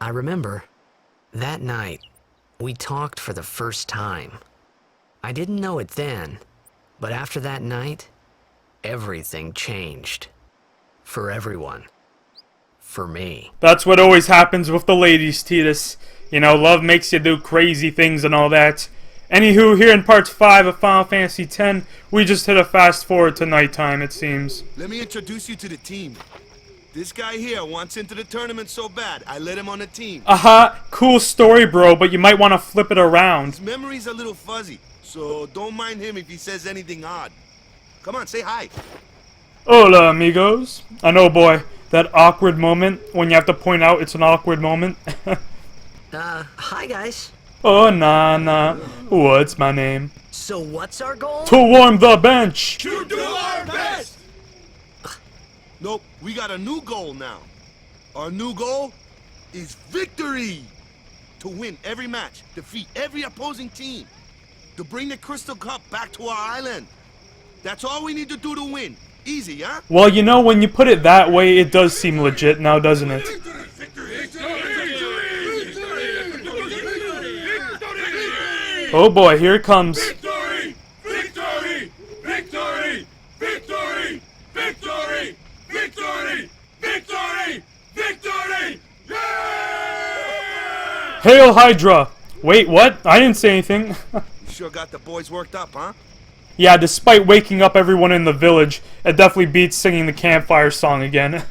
I remember, that night, we talked for the first time. I didn't know it then, but after that night, everything changed. For everyone. For me. That's what always happens with the ladies, Tidus. You know, love makes you do crazy things and all that. Anywho, here in part 5 of Final Fantasy X, we just hit a fast forward to nighttime, it seems. Let me introduce you to the team. This guy here wants into the tournament so bad, I let him on the team. Cool story, bro, but you might want to flip it around. His memory's a little fuzzy, so don't mind him if he says anything odd. Come on, say hi. Hola, amigos. I know, boy, that awkward moment when you have to point out it's an awkward moment. Hi guys. Oh, nah. What's my name? So what's our goal? To warm the bench! To do our best! Nope, we got a new goal now. Our new goal is victory! To win every match, defeat every opposing team. To bring the Crystal Cup back to our island. That's all we need to do to win. Easy, huh? Well, you know, when you put it that way, it does seem legit now, doesn't it? Oh boy, here it comes. Victory! Victory! Victory! Victory! Victory! Victory! Victory! Victory! Yeah! Hail Hydra! Wait, what? I didn't say anything. You sure got the boys worked up, huh? Yeah, despite waking up everyone in the village, it definitely beats singing the campfire song again.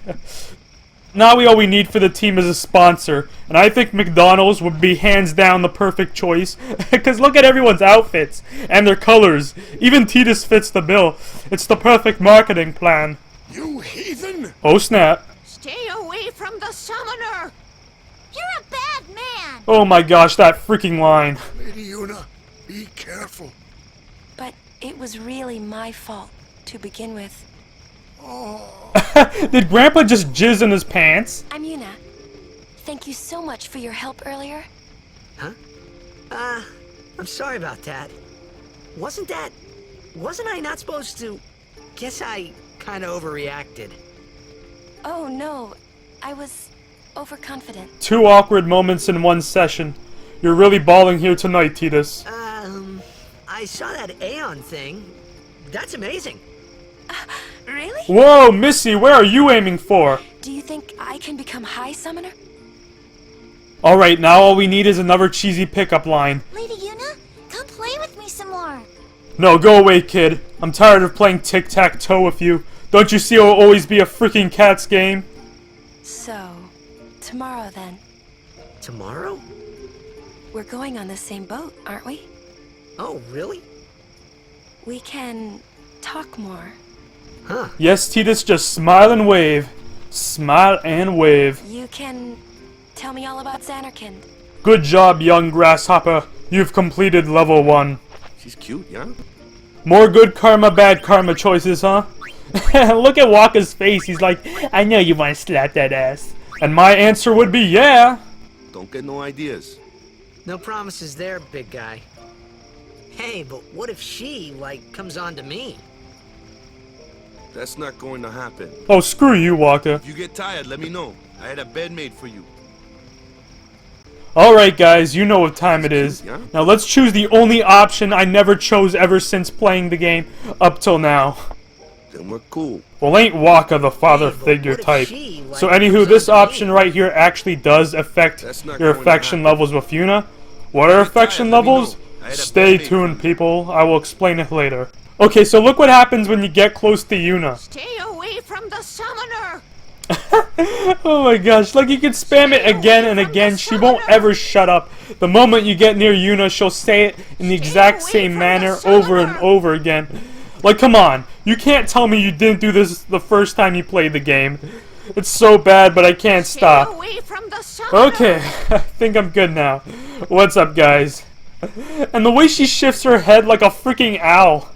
Now all we need for the team is a sponsor, and I think McDonald's would be hands down the perfect choice. Because look at everyone's outfits, and their colors. Even Tidus fits the bill. It's the perfect marketing plan. You heathen! Oh snap. Stay away from the summoner! You're a bad man! Oh my gosh, that freaking line. Lady Yuna, be careful. But it was really my fault to begin with. Did Grandpa just jizz in his pants? I'm Yuna. Thank you so much for your help earlier. Huh? I'm sorry about that. Wasn't I not supposed to? Guess I kinda overreacted. Oh no, I was overconfident. 2 awkward moments in one session. You're really balling here tonight, Tidus. I saw that Aeon thing. That's amazing. Really? Whoa, Missy, where are you aiming for? Do you think I can become High Summoner? Alright, now all we need is another cheesy pickup line. Lady Yuna, come play with me some more. No, go away, kid. I'm tired of playing tic-tac-toe with you. Don't you see it'll always be a freaking cat's game? So, tomorrow then. Tomorrow? We're going on the same boat, aren't we? Oh, really? We can talk more. Huh. Yes, Tidus, just smile and wave. Smile and wave. You can tell me all about Xanarkand. Good job, young grasshopper. You've completed level 1. She's cute, yeah? More good karma, bad karma choices, huh? Look at Wakka's face. He's like, I know you want to slap that ass. And my answer would be yeah. Don't get no ideas. No promises there, big guy. Hey, but what if she, like, comes on to me? That's not going to happen. Oh, screw you, Wakka. If you get tired, let me know. I had a bed made for you. Alright guys, you know what time it is. Now let's choose the only option I never chose ever since playing the game up till now. Then we're cool. Well, ain't Wakka the father figure type. So anywho, this option right here actually does affect your affection levels with Yuna. What are affection levels? Stay tuned, people. I will explain it later. Okay, so look what happens when you get close to Yuna. Stay away from the summoner! Oh my gosh, like you can spam it again and again, she won't ever shut up. The moment you get near Yuna, she'll say it in the exact same manner over and over again. Like, come on, you can't tell me you didn't do this the first time you played the game. It's so bad, but I can't stop. Okay, I think I'm good now. What's up, guys? And the way she shifts her head like a freaking owl.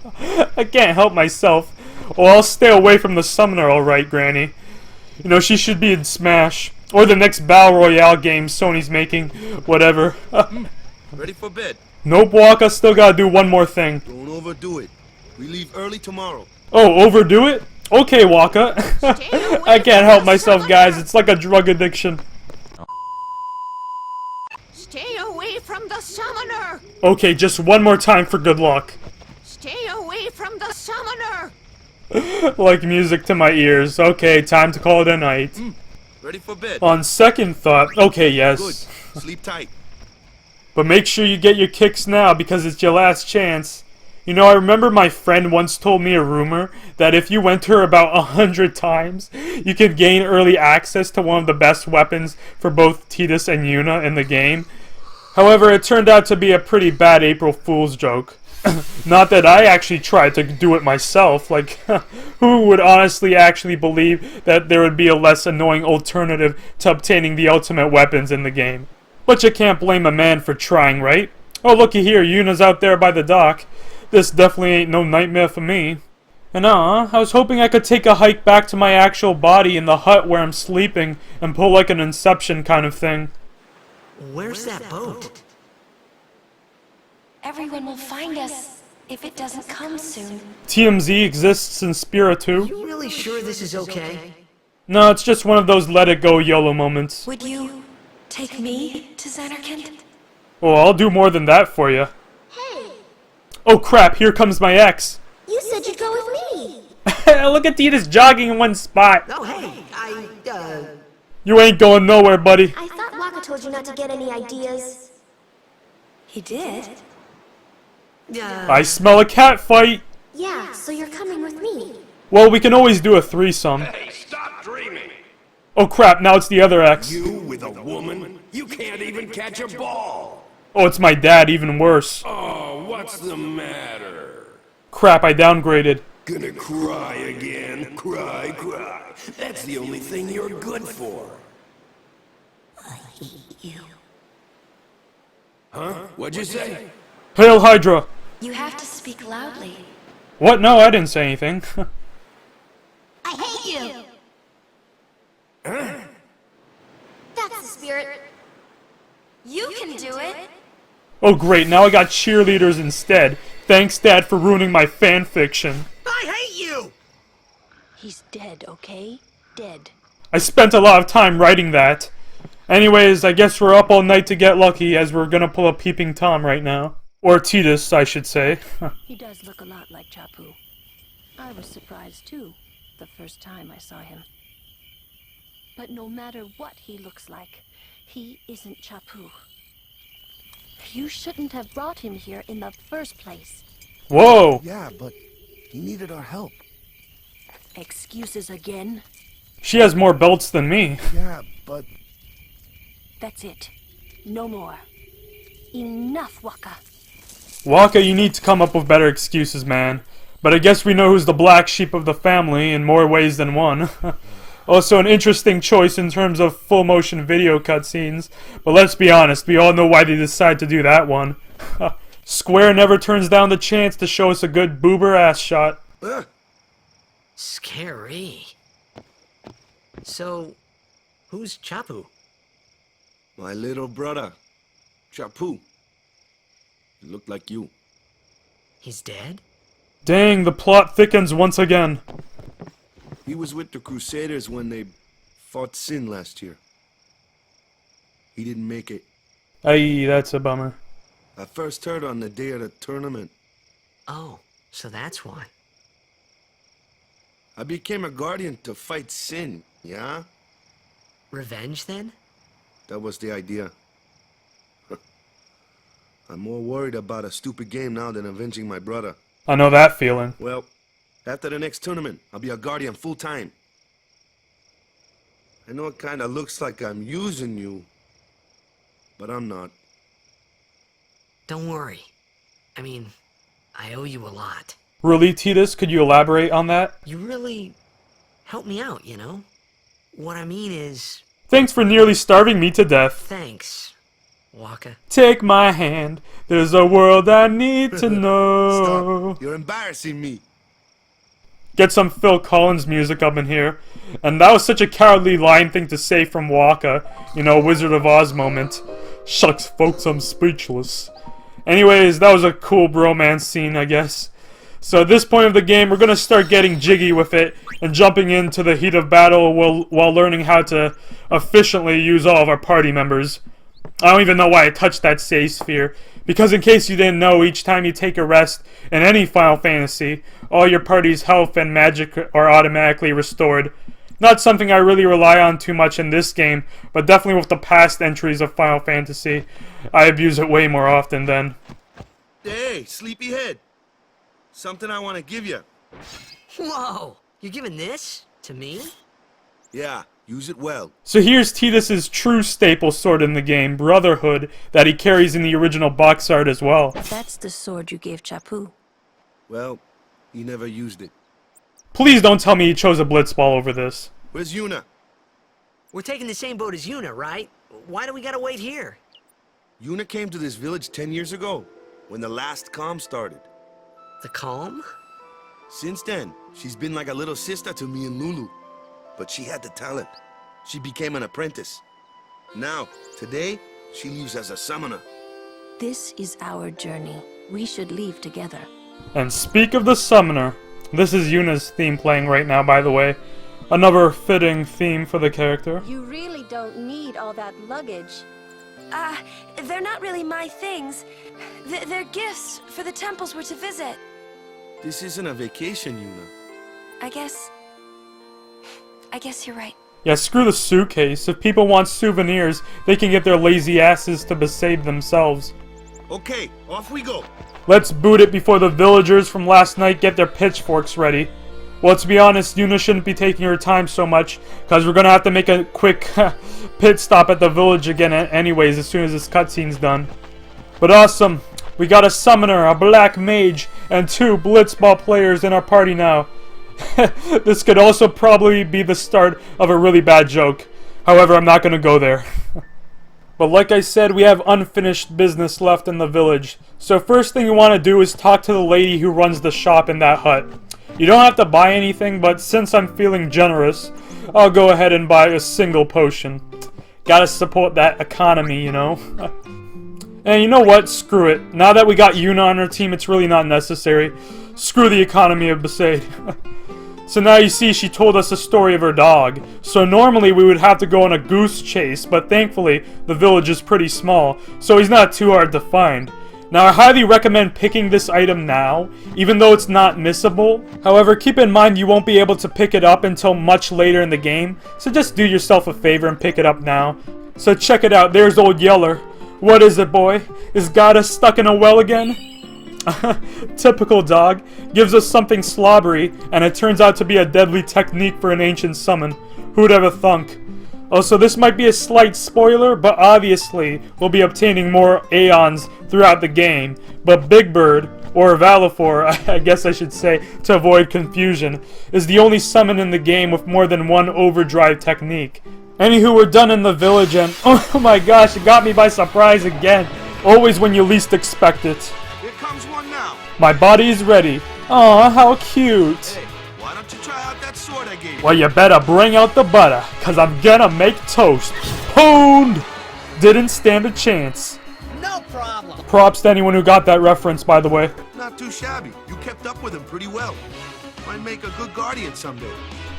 I can't help myself. Well, I'll stay away from the summoner, alright, Granny. You know, she should be in Smash. Or the next Battle Royale game Sony's making. Whatever. Ready for bed? Nope, Wakka, still gotta do one more thing. Don't overdo it. We leave early tomorrow. Oh, overdo it? Okay, Wakka. I can't help myself, guys. It's like a drug addiction. Stay away from the summoner! Okay, just one more time for good luck. Stay away from the summoner! Like music to my ears. Okay, time to call it a night. Ready for bed? On second thought, okay, yes. Good. Sleep tight. But make sure you get your kicks now because it's your last chance. You know, I remember my friend once told me a rumor that if you went to her about 100 times, you could gain early access to one of the best weapons for both Tidus and Yuna in the game. However, it turned out to be a pretty bad April Fool's joke. Not that I actually tried to do it myself, like, who would honestly actually believe that there would be a less annoying alternative to obtaining the ultimate weapons in the game? But you can't blame a man for trying, right? Oh, looky here, Yuna's out there by the dock. This definitely ain't no nightmare for me. And I was hoping I could take a hike back to my actual body in the hut where I'm sleeping and pull like an Inception kind of thing. Where's that boat? Everyone will find us if it doesn't come soon. TMZ exists in Spirit too. You really sure this is okay? No, it's just one of those let it go YOLO moments. Would you take me to Xanarkand? Well, I'll do more than that for you. Hey, Oh crap, here comes my ex. you said you'd go with me. Look at Tidus jogging in one spot. Oh, hey, You ain't going nowhere, buddy. I thought Wakka told you not to get any ideas. He did? I smell a cat fight. Yeah, so you're coming with me. Well, we can always do a threesome. Hey, stop dreaming! Oh crap, now it's the other ex. You with a woman? You can't even catch a ball! Oh, it's my dad, even worse. Oh, what's the matter? Crap, I downgraded. Gonna cry again? Cry, cry. That's the only thing you're good for. I hate you. Huh? What'd you say? Hail Hydra. You have to speak loudly. What? No, I didn't say anything. I hate you. That's the spirit. You can do it! Oh great, now I got cheerleaders instead. Thanks, Dad, for ruining my fan fiction. I hate you! He's dead, okay? Dead. I spent a lot of time writing that. Anyways, I guess we're up all night to get lucky, as we're gonna pull a Peeping Tom right now. Or Tidus, I should say. He does look a lot like Chapu. I was surprised too, the first time I saw him. But no matter what he looks like, he isn't Chapu. You shouldn't have brought him here in the first place. Whoa! Yeah, but he needed our help. Excuses again? She has more belts than me. Yeah, but That's it. No more. Enough, Wakka. Wakka, you need to come up with better excuses, man. But I guess we know who's the black sheep of the family in more ways than one. Also an interesting choice in terms of full motion video cutscenes. But let's be honest, we all know why they decided to do that one. Square never turns down the chance to show us a good boober ass shot. Scary. So, who's Chapu? my little brother, Chapu. He looked like you. He's dead? Dang, the plot thickens once again. He was with the Crusaders when they fought Sin last year. He didn't make it. Aye, that's a bummer. I first heard on the day of the tournament. Oh, so that's why. I became a guardian to fight Sin, yeah? Revenge, then? That was the idea. I'm more worried about a stupid game now than avenging my brother. I know that feeling. Well, after the next tournament, I'll be a guardian full-time. I know it kinda looks like I'm using you, but I'm not. Don't worry. I mean, I owe you a lot. Really, Tidus, could you elaborate on that? You really helped me out, you know? What I mean is, Thanks for nearly starving me to death. thanks, Wakka. Take my hand, there's a world I need to know. Stop. You're embarrassing me. Get some Phil Collins music up in here. And that was such a cowardly line thing to say from Wakka. You know, Wizard of Oz moment. Shucks, folks, I'm speechless. Anyways, that was a cool bromance scene, I guess. So at this point of the game, we're going to start getting jiggy with it and jumping into the heat of battle while learning how to efficiently use all of our party members. I don't even know why I touched that save sphere. Because in case you didn't know, each time you take a rest in any Final Fantasy, all your party's health and magic are automatically restored. Not something I really rely on too much in this game, but definitely with the past entries of Final Fantasy, I abuse it way more often then. Hey, sleepyhead. Something I want to give you. Whoa! You're giving this to me? Yeah, use it well. So here's Tidus' true staple sword in the game, Brotherhood, that he carries in the original box art as well. That's the sword you gave Chappu. Well, he never used it. Please don't tell me he chose a Blitzball over this. Where's Yuna? We're taking the same boat as Yuna, right? Why do we gotta wait here? Yuna came to this village 10 years ago, when the last calm started. The calm? Since then, she's been like a little sister to me and Lulu. But she had the talent. She became an apprentice. Now, today, she leaves as a summoner. This is our journey. We should leave together. And speak of the summoner, this is Yuna's theme playing right now, by the way. Another fitting theme for the character. You really don't need all that luggage. They're not really my things. They're gifts for the temples we're to visit. This isn't a vacation, Yuna. I guess you're right. Yeah, screw the suitcase. If people want souvenirs, they can get their lazy asses to Besaid themselves. Okay, off we go. Let's boot it before the villagers from last night get their pitchforks ready. Well, to be honest, Yuna shouldn't be taking her time so much, because we're going to have to make a quick pit stop at the village again anyways as soon as this cutscene's done. But awesome. We got a summoner, a black mage, and 2 blitzball players in our party now. This could also probably be the start of a really bad joke. However, I'm not going to go there. But like I said, we have unfinished business left in the village. So first thing you want to do is talk to the lady who runs the shop in that hut. You don't have to buy anything, but since I'm feeling generous, I'll go ahead and buy a single potion. Gotta support that economy, you know? And you know what? Screw it. Now that we got Yuna on our team, it's really not necessary. Screw the economy of Besaid. So now you see she told us a story of her dog. So normally we would have to go on a goose chase, but thankfully the village is pretty small, so he's not too hard to find. Now I highly recommend picking this item now, even though it's not missable. However, keep in mind you won't be able to pick it up until much later in the game, so just do yourself a favor and pick it up now. So check it out, there's old Yeller. What is it, boy? Is Gata stuck in a well again? Typical dog. Gives us something slobbery, and it turns out to be a deadly technique for an ancient summon. Who'd ever thunk? Also, this might be a slight spoiler, but obviously we'll be obtaining more Aeons throughout the game. But Big Bird, or Valifor, I guess I should say, to avoid confusion, is the only summon in the game with more than one overdrive technique. Anywho, we're done in the village, and oh my gosh, it got me by surprise again. Always when you least expect it. Here comes one now. My body is ready. Aw, how cute. Hey, why don't you try out that sword I gave you? Well, you better bring out the butter, cause I'm gonna make toast. Pwned! Didn't stand a chance. No problem. Props to anyone who got that reference, by the way. Not too shabby. You kept up with him pretty well. Might make a good guardian someday.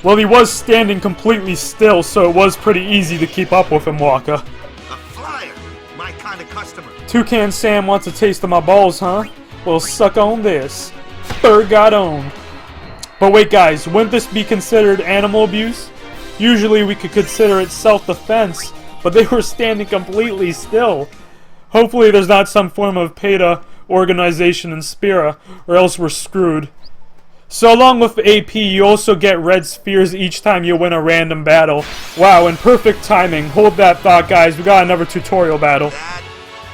Well, he was standing completely still, so it was pretty easy to keep up with him, Wakka. A flyer. My kind of customer. Toucan Sam wants a taste of my balls, huh? Well, suck on this. Bird got owned. But wait, guys, wouldn't this be considered animal abuse? Usually we could consider it self-defense, but they were standing completely still. Hopefully there's not some form of PETA organization in Spira, or else we're screwed. So along with AP, you also get red spheres each time you win a random battle. Wow, and perfect timing. Hold that thought, guys. We got another tutorial battle. That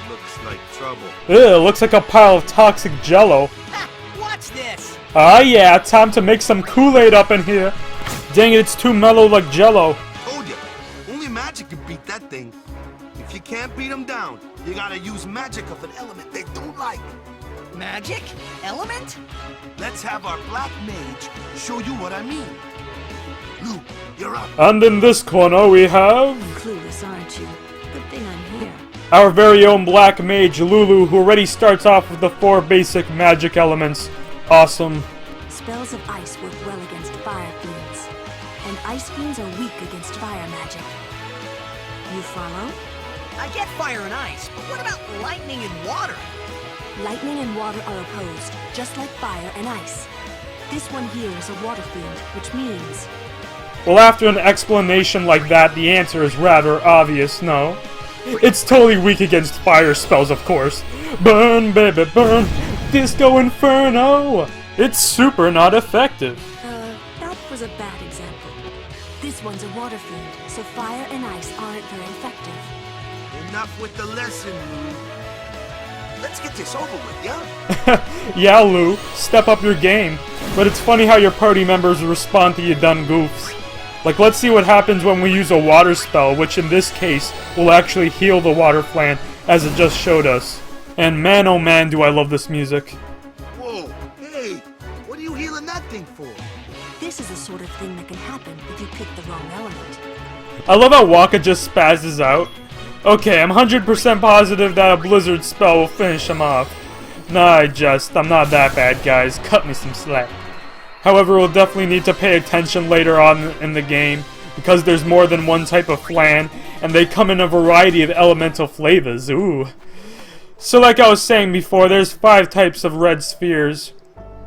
looks like trouble. Ew, looks like a pile of toxic jello. Watch this. Ah yeah, time to make some Kool-Aid up in here. Dang it, it's too mellow like jello. Told you. Only magic can beat that thing. If you can't beat them down, you gotta use magic of an element they don't like. Magic? Element? Let's have our black mage show you what I mean. Lou, you're up. And in this corner we have Clueless, aren't you? Good thing I'm here. our very own black mage Lulu, who already starts off with the 4 basic magic elements. Awesome. Spells of ice work well against fire fiends, and ice fiends are weak against fire magic. You follow? I get fire and ice, but what about lightning and water? Lightning and water are opposed, just like fire and ice. This one here is a water fiend, which means... Well, after an explanation like that, the answer is rather obvious, no? It's totally weak against fire spells, of course. Burn, baby, burn! Disco Inferno! It's super not effective. That was a bad example. This one's a water fiend, so fire and ice aren't very effective. Enough with the lesson, Lulu. Let's get this over with, yeah? Yeah, Lou, step up your game. But it's funny how your party members respond to you done goofs. Like, let's see what happens when we use a water spell, which in this case will actually heal the water flan, as it just showed us. And man, oh man, do I love this music. Whoa, hey, what are you healing that thing for? This is the sort of thing that can happen if you pick the wrong element. I love how Wakka just spazzes out. Okay, I'm 100% positive that a blizzard spell will finish him off. Nah, I'm not that bad, guys. Cut me some slack. However, we'll definitely need to pay attention later on in the game, because there's more than one type of flan, and they come in a variety of elemental flavors. Ooh. So like I was saying before, there's 5 types of red spheres,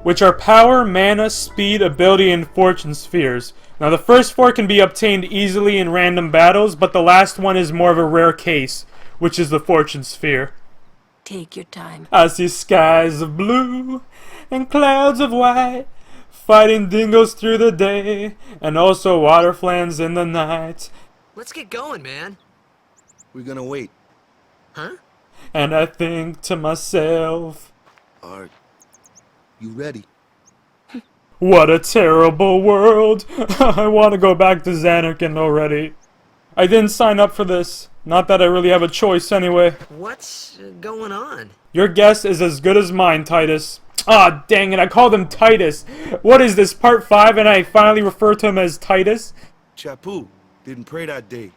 which are power, mana, speed, ability, and fortune spheres. Now the first 4 can be obtained easily in random battles, but the last one is more of a rare case, which is the fortune sphere. Take your time. I see skies of blue and clouds of white, fighting dingoes through the day, and also water flans in the night. Let's get going, man. We're gonna wait. Huh? And I think to myself, Are you ready? what a terrible world. I want to go back to Xanarkand already. I didn't sign up for this. Not that I really have a choice anyway. What's going on? Your guess is as good as mine, Tidus. Ah, dang it, I called him Tidus. What is this, part 5, and I finally refer to him as Tidus? Chapu didn't pray that day.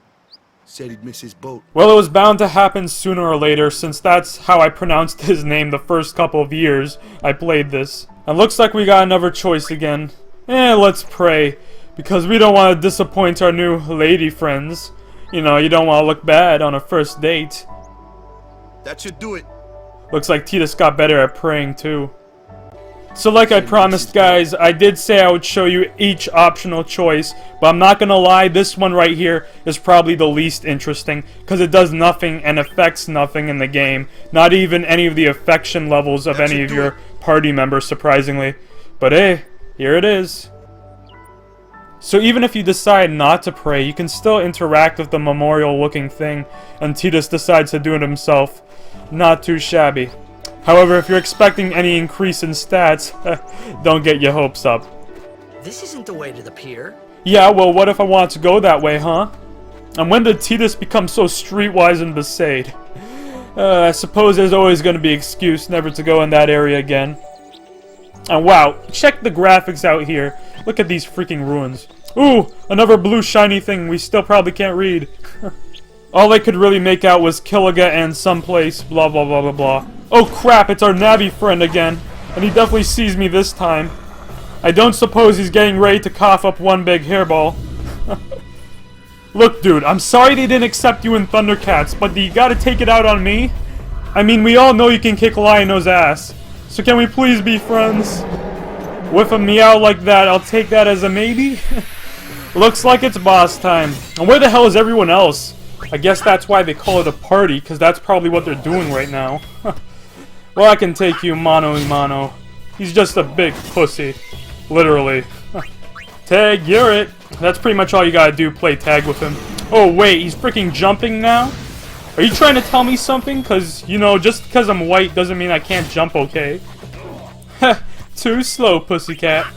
Said he'd miss his boat. Well, it was bound to happen sooner or later, since that's how I pronounced his name the first couple of years I played this. And looks like we got another choice again. Let's pray, because we don't want to disappoint our new lady friends. You know, you don't want to look bad on a first date. That should do it. Looks like Tidus got better at praying too. So like I promised, guys, I did say I would show you each optional choice, but I'm not gonna lie, this one right here is probably the least interesting, because it does nothing and affects nothing in the game, not even any of the affection levels of any of your party members, surprisingly. But hey, here it is. So even if you decide not to pray, you can still interact with the memorial looking thing, and Tidus decides to do it himself. Not too shabby. However, if you're expecting any increase in stats, don't get your hopes up. This isn't the way to the pier. Yeah, well, what if I want to go that way, huh? And when did Tidus become so streetwise in Besaid? I suppose there's always going to be an excuse never to go in that area again. And wow, check the graphics out here. Look at these freaking ruins. Ooh, another blue shiny thing we still probably can't read. All I could really make out was Killiga and someplace, blah blah blah blah blah. Oh crap, it's our Navi friend again. And he definitely sees me this time. I don't suppose he's getting ready to cough up one big hairball. Look dude, I'm sorry they didn't accept you in Thundercats, but you gotta take it out on me? I mean, we all know you can kick Lionel's ass. So can we please be friends? With a meow like that, I'll take that as a maybe. Looks like it's boss time. And where the hell is everyone else? I guess that's why they call it a party, because that's probably what they're doing right now. Well, I can take you mano a mano. He's just a big pussy. Literally. Tag, you're it. That's pretty much all you gotta do, play tag with him. Oh wait, he's freaking jumping now? Are you trying to tell me something? Because, you know, just because I'm white doesn't mean I can't jump, okay? Too slow, pussycat.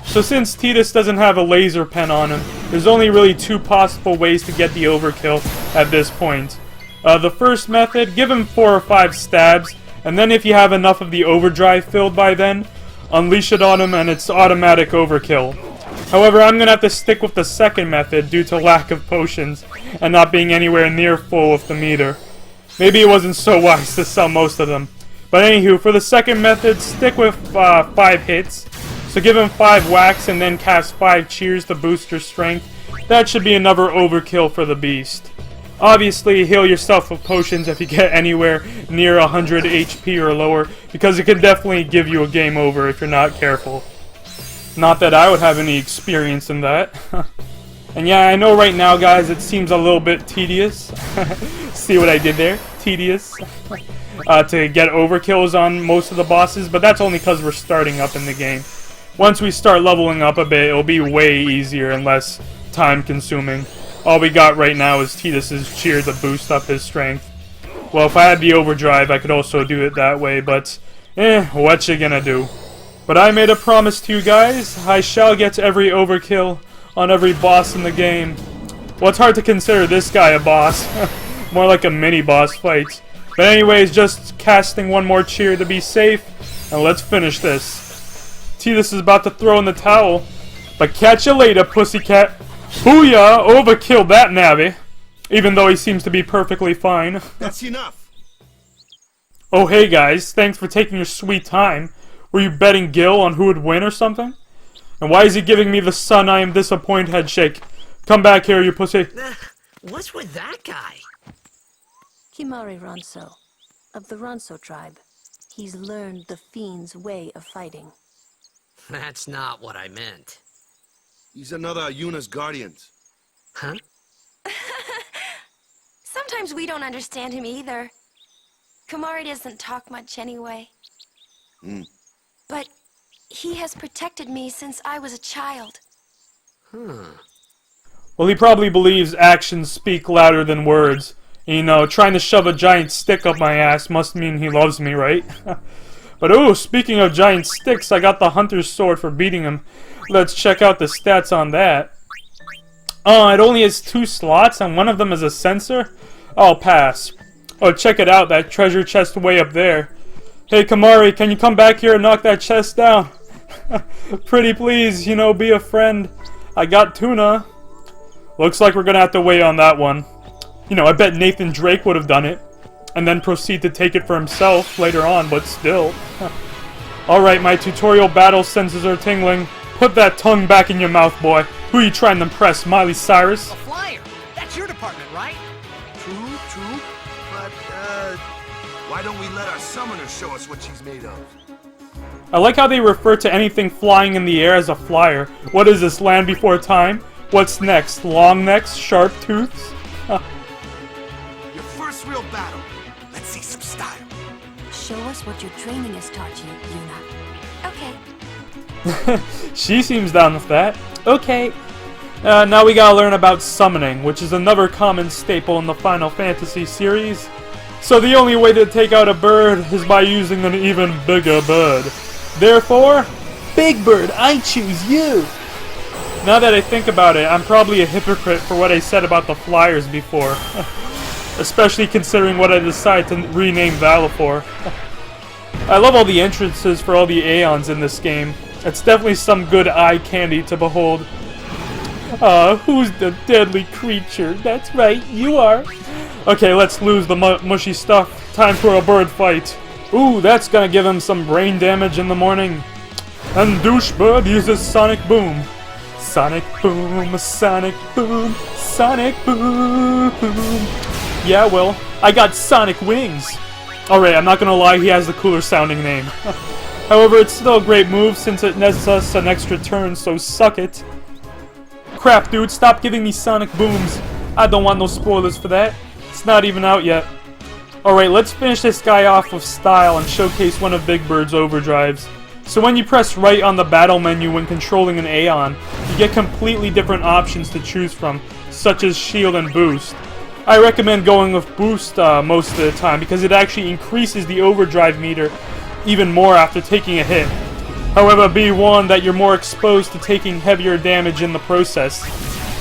So since Tidus doesn't have a laser pen on him, there's only really 2 possible ways to get the overkill at this point. The first method, give him 4 or 5 stabs, and then if you have enough of the overdrive filled by then, unleash it on him and it's automatic overkill. However, I'm gonna have to stick with the second method due to lack of potions and not being anywhere near full with the meter. Maybe it wasn't so wise to sell most of them. But anywho, for the second method, stick with 5 hits. So give him 5 whacks and then cast 5 cheers to boost your strength. That should be another overkill for the beast. Obviously, heal yourself with potions if you get anywhere near 100 HP or lower, because it can definitely give you a game over if you're not careful. Not that I would have any experience in that. And yeah, I know right now, guys, it seems a little bit tedious. See what I did there? Tedious. To get overkills on most of the bosses, but that's only because we're starting up in the game. Once we start leveling up a bit, it'll be way easier and less time-consuming. All we got right now is Tidus' cheer to boost up his strength. Well, if I had the overdrive, I could also do it that way, but what you gonna do? But I made a promise to you guys. I shall get every overkill on every boss in the game. Well, it's hard to consider this guy a boss. More like a mini-boss fight. But anyways, just casting one more cheer to be safe, and let's finish this. Tidus is about to throw in the towel. But catch you later, pussycat. Booyah! Overkilled that Navi. Even though he seems to be perfectly fine. That's enough. Oh hey guys, thanks for taking your sweet time. Were you betting Gil on who would win or something? And why is he giving me the son I am disappointed headshake? Come back here, you pussy. What's with that guy? Kimahri Ronso, of the Ronso tribe. He's learned the fiends' way of fighting. That's not what I meant. He's another of Yuna's guardians. Huh? Sometimes we don't understand him either. Kimahri doesn't talk much anyway. But he has protected me since I was a child. Well, he probably believes actions speak louder than words. You know, trying to shove a giant stick up my ass must mean he loves me, right? But oh, speaking of giant sticks, I got the hunter's sword for beating him. Let's check out the stats on that. Oh, it only has 2 slots, and one of them is a sensor? I'll pass. Oh, check it out, that treasure chest way up there. Hey, Kimahri, can you come back here and knock that chest down? Pretty please, you know, be a friend. I got tuna. Looks like we're gonna have to wait on that one. You know, I bet Nathan Drake would have done it. And then proceed to take it for himself later on, but still. Alright, my tutorial battle senses are tingling. Put that tongue back in your mouth, boy. Who are you trying to impress, Miley Cyrus? A flyer. That's your department, right? True. But, why don't we let our summoner show us what she's made of? I like how they refer to anything flying in the air as a flyer. What is this, Land Before Time? What's next? Long necks? Sharp tooths? Your first real battle. Let's see some style. Show us what your training has taught you, Yuna. Okay. She seems down with that. Okay. Now we gotta learn about summoning, which is another common staple in the Final Fantasy series. So the only way to take out a bird is by using an even bigger bird. Therefore, Big Bird, I choose you! Now that I think about it, I'm probably a hypocrite for what I said about the flyers before. Especially considering what I decided to rename Valor for. I love all the entrances for all the Aeons in this game. It's definitely some good eye candy to behold. Who's the deadly creature? That's right, you are. Okay, let's lose the mushy stuff. Time for a bird fight. Ooh, that's gonna give him some brain damage in the morning. And Douchebird uses Sonic Boom. Sonic Boom, Sonic Boom, Sonic Boom. Yeah, well, I got Sonic Wings. Alright, I'm not gonna lie, he has the cooler sounding name. However, it's still a great move since it nets us an extra turn, so suck it. Crap, dude, stop giving me Sonic Booms. I don't want no spoilers for that. It's not even out yet. Alright, let's finish this guy off with style and showcase one of Big Bird's overdrives. So when you press right on the battle menu when controlling an Aeon, you get completely different options to choose from, such as shield and boost. I recommend going with boost most of the time because it actually increases the overdrive meter even more after taking a hit. However, be warned that you're more exposed to taking heavier damage in the process.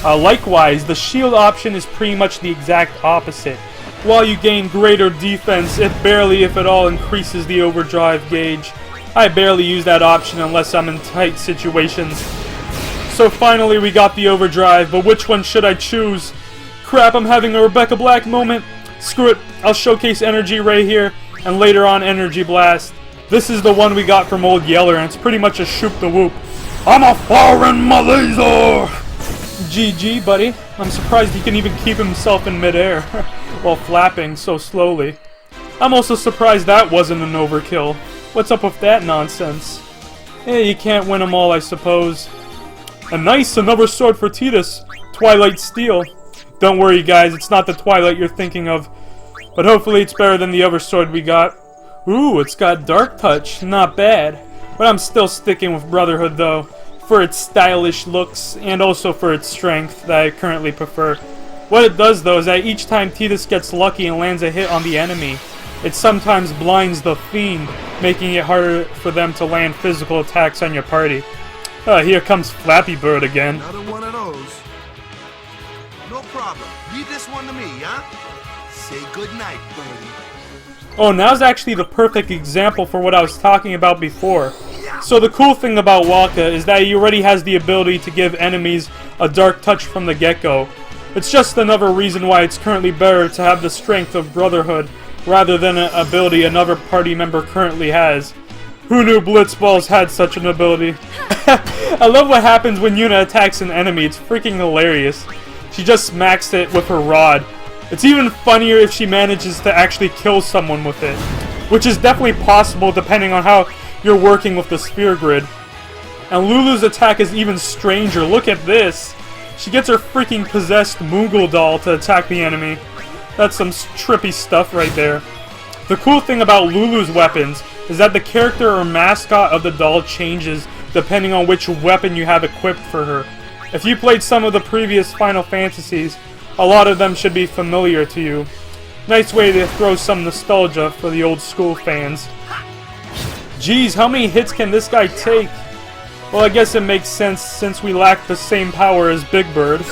Likewise, the shield option is pretty much the exact opposite. While you gain greater defense, it barely if at all increases the overdrive gauge. I barely use that option unless I'm in tight situations. So finally we got the overdrive, but which one should I choose? Crap, I'm having a Rebecca Black moment. Screw it, I'll showcase Energy Ray here, and later on Energy Blast. This is the one we got from Old Yeller, and it's pretty much a shoop the whoop. I'm a foreign my laser! GG, buddy. I'm surprised he can even keep himself in midair while flapping so slowly. I'm also surprised that wasn't an overkill. What's up with that nonsense? Eh, you can't win them all, I suppose. And nice, another sword for Tidus. Twilight Steel. Don't worry, guys, it's not the Twilight you're thinking of. But hopefully it's better than the other sword we got. Ooh, it's got Dark Touch. Not bad. But I'm still sticking with Brotherhood, though. For its stylish looks, and also for its strength, that I currently prefer. What it does, though, is that each time Tidus gets lucky and lands a hit on the enemy, it sometimes blinds the fiend, making it harder for them to land physical attacks on your party. Here comes Flappy Bird again. Another one of those. No problem. Leave this one to me, huh? Say goodnight, birdie. Oh, now's actually the perfect example for what I was talking about before. So the cool thing about Wakka is that he already has the ability to give enemies a dark touch from the get-go. It's just another reason why it's currently better to have the strength of Brotherhood rather than an ability another party member currently has. Who knew Blitzballs had such an ability? I love what happens when Yuna attacks an enemy, it's freaking hilarious. She just smacks it with her rod. It's even funnier if she manages to actually kill someone with it, which is definitely possible depending on how you're working with the sphere grid. And Lulu's attack is even stranger, look at this! She gets her freaking possessed Moogle doll to attack the enemy. That's some trippy stuff right there. The cool thing about Lulu's weapons is that the character or mascot of the doll changes depending on which weapon you have equipped for her. If you played some of the previous Final Fantasies, a lot of them should be familiar to you. Nice way to throw some nostalgia for the old school fans. Geez, how many hits can this guy take? Well, I guess it makes sense since we lack the same power as Big Bird.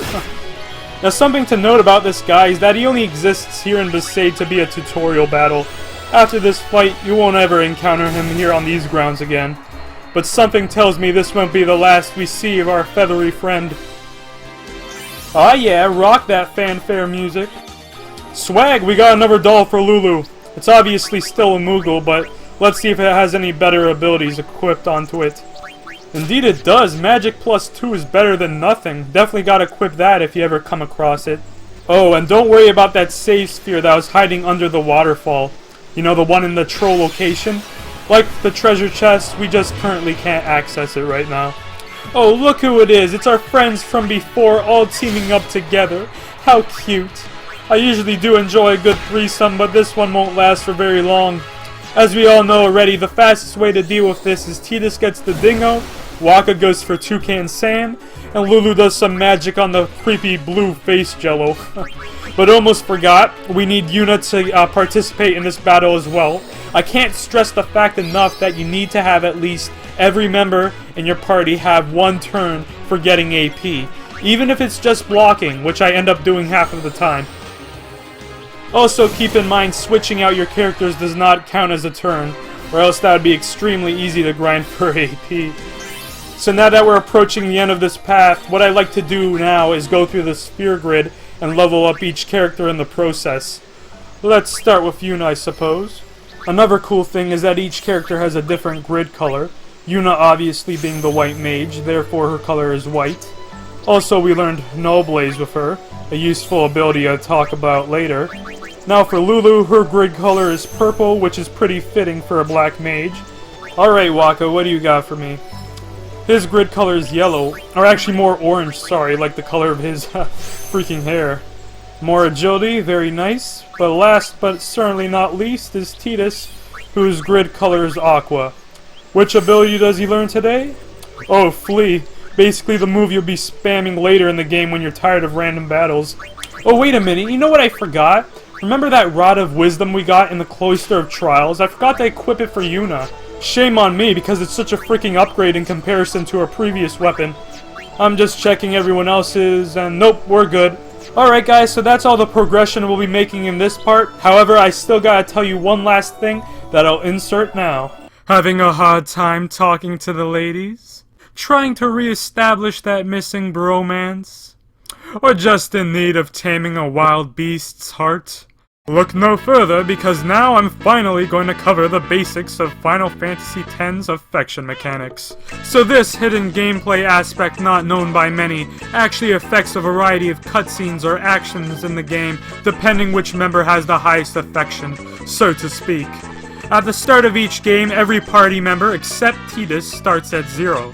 Now, something to note about this guy is that he only exists here in Besaid to be a tutorial battle. After this fight, you won't ever encounter him here on these grounds again. But something tells me this won't be the last we see of our feathery friend. Ah yeah, rock that fanfare music. Swag, we got another doll for Lulu. It's obviously still a Moogle, but let's see if it has any better abilities equipped onto it. Indeed it does. Magic plus 2 is better than nothing. Definitely gotta equip that if you ever come across it. Oh, and don't worry about that save sphere that was hiding under the waterfall. You know, the one in the troll location? Like the treasure chest, we just currently can't access it right now. Oh, look who it is. It's our friends from before all teaming up together. How cute. I usually do enjoy a good threesome, but this one won't last for very long. As we all know already, the fastest way to deal with this is Tidus gets the dingo, Wakka goes for Toucan Sam, and Lulu does some magic on the creepy blue face jello. But almost forgot, we need Yuna to participate in this battle as well. I can't stress the fact enough that you need to have at least every member in your party have one turn for getting AP. Even if it's just blocking, which I end up doing half of the time. Also keep in mind switching out your characters does not count as a turn, or else that would be extremely easy to grind for AP. So now that we're approaching the end of this path, what I like to do now is go through the sphere grid and level up each character in the process. Let's start with Yuna, I suppose. Another cool thing is that each character has a different grid color. Yuna obviously being the white mage, therefore her color is white. Also we learned Null Blaze with her, a useful ability I'll talk about later. Now for Lulu, her grid color is purple, which is pretty fitting for a black mage. Alright Wakka, what do you got for me? His grid color is yellow, or actually more orange, sorry, like the color of his freaking hair. More agility, very nice. But last but certainly not least is Tidus, whose grid color is aqua. Which ability does he learn today? Oh, Flee. Basically the move you'll be spamming later in the game when you're tired of random battles. Oh, wait a minute, you know what I forgot? Remember that Rod of Wisdom we got in the Cloister of Trials? I forgot to equip it for Yuna. Shame on me, because it's such a freaking upgrade in comparison to her previous weapon. I'm just checking everyone else's, and nope, we're good. Alright guys, so that's all the progression we'll be making in this part. However, I still gotta tell you one last thing that I'll insert now. Having a hard time talking to the ladies? Trying to re-establish that missing bromance? Or just in need of taming a wild beast's heart? Look no further, because now I'm finally going to cover the basics of Final Fantasy X's affection mechanics. So this hidden gameplay aspect not known by many actually affects a variety of cutscenes or actions in the game, depending which member has the highest affection, so to speak. At the start of each game, every party member except Tidus starts at 0.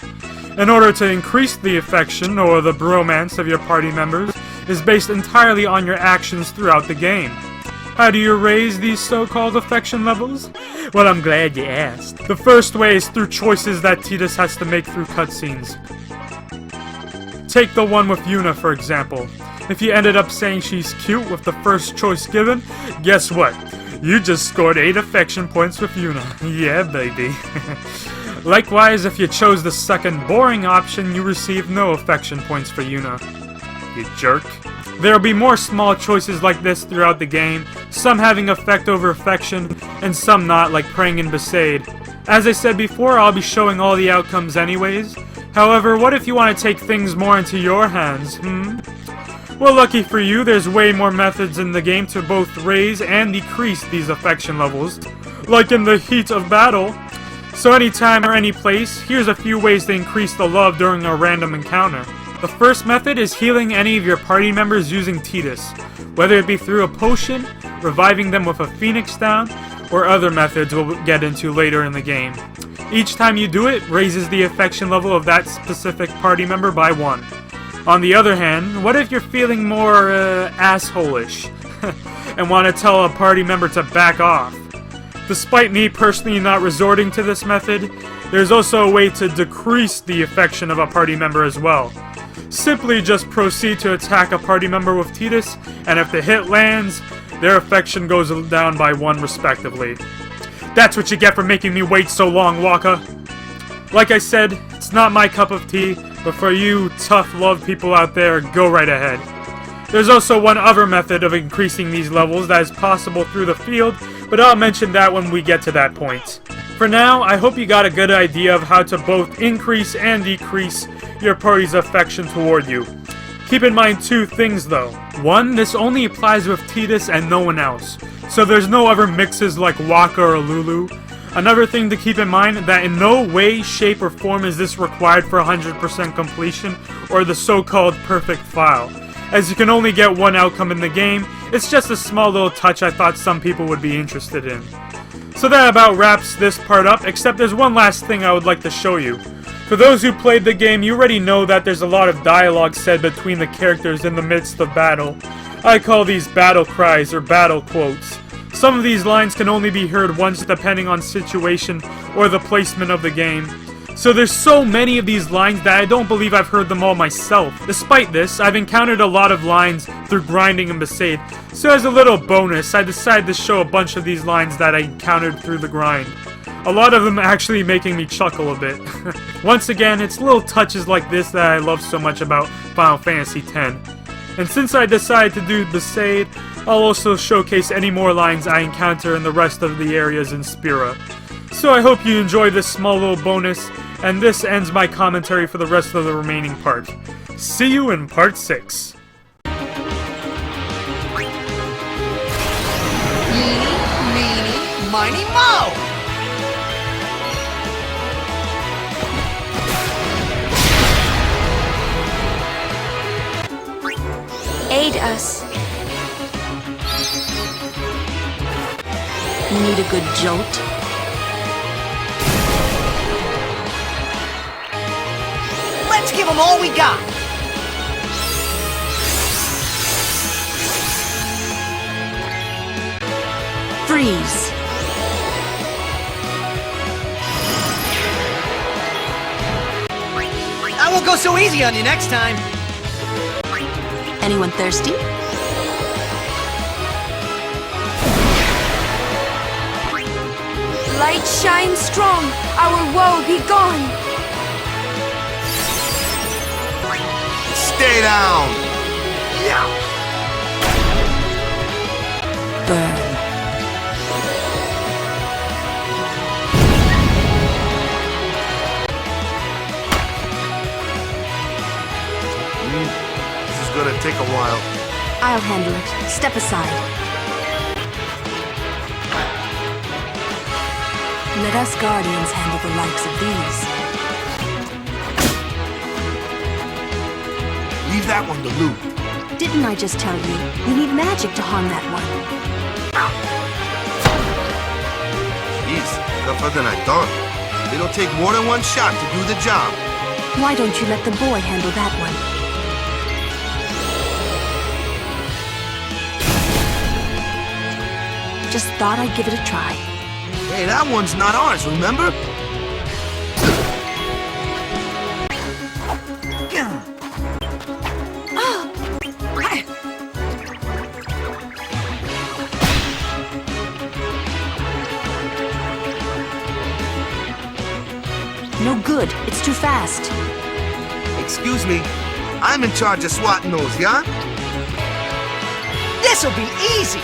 In order to increase the affection, or the bromance of your party members, is based entirely on your actions throughout the game. How do you raise these so-called affection levels? Well, I'm glad you asked. The first way is through choices that Tidus has to make through cutscenes. Take the one with Yuna, for example. If you ended up saying she's cute with the first choice given, guess what? You just scored 8 affection points with Yuna. Yeah, baby. Likewise, if you chose the second boring option, you received no affection points for Yuna. You jerk. There will be more small choices like this throughout the game, some having effect over affection, and some not, like praying in Besaid. As I said before, I'll be showing all the outcomes anyways. However, what if you want to take things more into your hands, Well, lucky for you, there's way more methods in the game to both raise and decrease these affection levels, like in the heat of battle. So anytime or any place, here's a few ways to increase the love during a random encounter. The first method is healing any of your party members using Tidus, whether it be through a potion, reviving them with a phoenix down, or other methods we'll get into later in the game. Each time you do it, raises the affection level of that specific party member by 1. On the other hand, what if you're feeling more, asshole-ish, and want to tell a party member to back off? Despite me personally not resorting to this method, there's also a way to decrease the affection of a party member as well. Simply just proceed to attack a party member with Tidus, and if the hit lands, their affection goes down by 1 respectively. That's what you get for making me wait so long, Wakka. Like I said, it's not my cup of tea, but for you tough love people out there, go right ahead. There's also one other method of increasing these levels that is possible through the field, but I'll mention that when we get to that point. For now, I hope you got a good idea of how to both increase and decrease your party's affection toward you. Keep in mind 2 things though. 1, this only applies with Tidus and no one else, so there's no other mixes like Wakka or Lulu. Another thing to keep in mind, that in no way, shape, or form is this required for 100% completion or the so-called perfect file. As you can only get 1 outcome in the game, it's just a small little touch I thought some people would be interested in. So that about wraps this part up, except there's one last thing I would like to show you. For those who played the game, you already know that there's a lot of dialogue said between the characters in the midst of battle. I call these battle cries or battle quotes. Some of these lines can only be heard once depending on situation or the placement of the game. So there's so many of these lines that I don't believe I've heard them all myself. Despite this, I've encountered a lot of lines through grinding in Besaid, so as a little bonus, I decided to show a bunch of these lines that I encountered through the grind. A lot of them actually making me chuckle a bit. Once again, it's little touches like this that I love so much about Final Fantasy X. And since I decided to do Besaid, I'll also showcase any more lines I encounter in the rest of the areas in Spira. So I hope you enjoy this small little bonus, and this ends my commentary for the rest of the remaining part. See you in part 6. Eeny, meeny, miny, moe! Aid us. Need a good jolt? Let's give them all we got! Freeze. I won't go so easy on you next time! Anyone thirsty? Light shines strong, our woe be gone. Stay down! Yeah! Burn. This is gonna take a while. I'll handle it. Step aside. Let us Guardians handle the likes of these. Leave that one to Lulu. Didn't I just tell you? You need magic to harm that one. Jeez, tougher than I thought. It'll take more than one shot to do the job. Why don't you let the boy handle that one? Just thought I'd give it a try. Hey, that one's not ours, remember? No good. It's too fast. Excuse me, I'm in charge of swatting those, yeah? This'll be easy!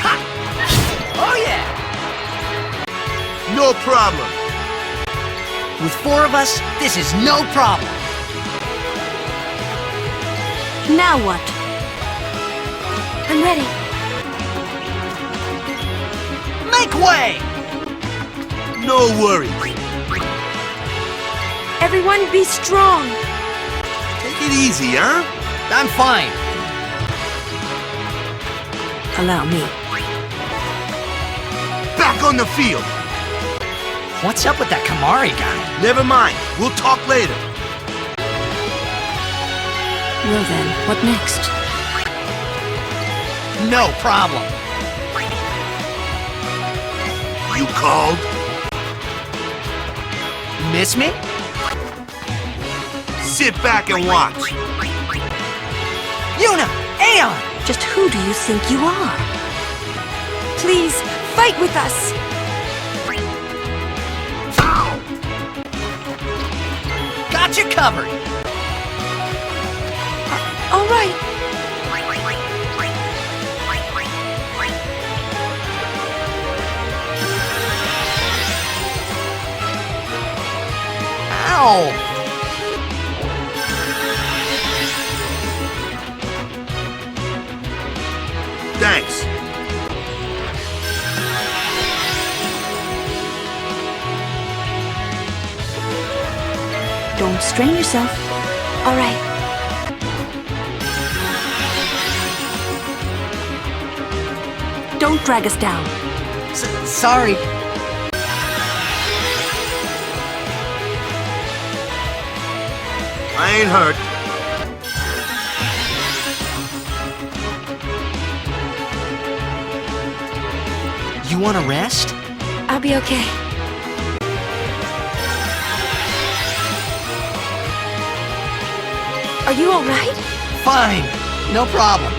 Ha! Oh yeah! No problem. With 4 of us, this is no problem. Now what? I'm ready. Make way! No worries. Everyone be strong. Take it easy, huh? I'm fine. Allow me. Back on the field. What's up with that Kimahri guy? Never mind. We'll talk later. Well then, what next? No problem. You called? Miss me? Sit back and watch. Yuna! Aeon! Just who do you think you are? Please, fight with us. Got you covered! All right. Ow! Thanks. Don't strain yourself. All right. Don't drag us down. Sorry. I ain't hurt. You wanna rest? I'll be okay. Are you all right? Fine. No problem.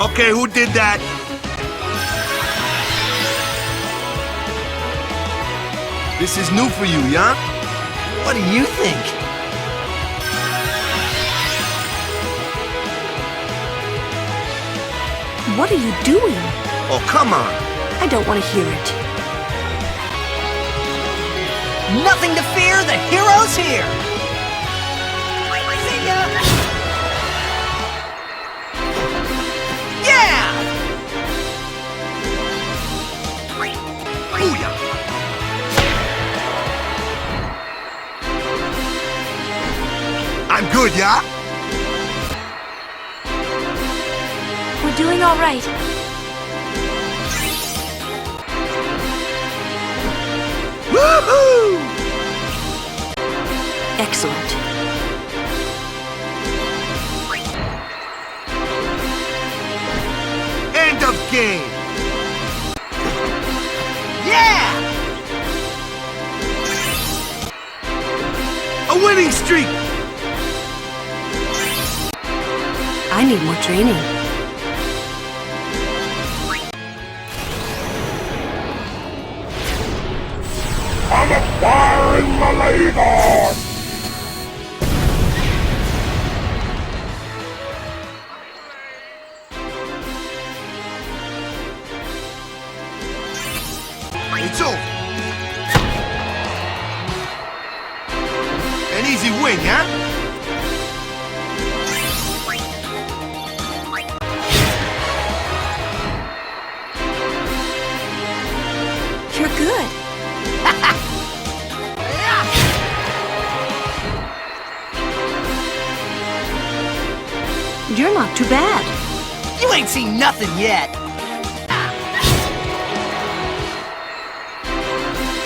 Okay, who did that? This is new for you, yeah? What do you think? What are you doing? Oh, come on. I don't want to hear it. Nothing to fear, the hero's here! See ya! Yeah! Booyah! I'm good, yeah? We're doing all right. Woohoo! Excellent. End of game! Yeah! A winning streak! I need more training. I'm a firing Malaygon! It's over. An easy win, yeah? You're not too bad. You ain't seen nothing yet.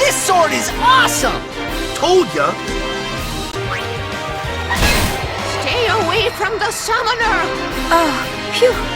This sword is awesome! Told ya! Stay away from the summoner! Phew.